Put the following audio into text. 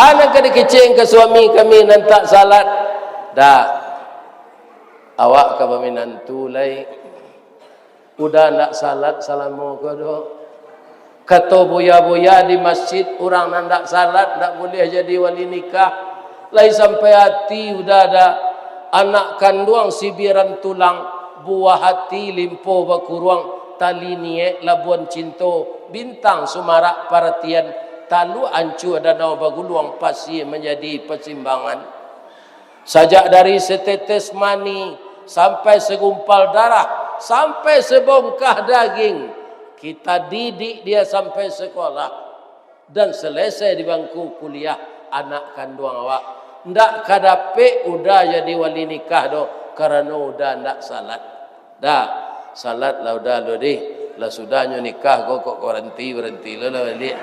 Anak kena kecing ke suami kami nantak salat. Dah. Awak ke menantu lai. Udah nak salat salamu ke do. Kata boya-boya di masjid orang nak salat tak boleh jadi wali nikah. Lai sampai hati udah ada anak kandung sibiran tulang, buah hati limpo bakuruang, tali niek labuan cinto, bintang sumarak perhatian, talu ancu ada nau baguluang pasi menjadi persimbangan. Sajak dari setetes mani sampai segumpal darah, sampai sebongkah daging, kita didik dia sampai sekolah dan selesai di bangku kuliah. Anak kandung awak ndak kadape udah jadi wali nikah do karena udah ndak salat. Dah salat lah udah lo deh lah sudahnya nikah kok berhenti lah balik.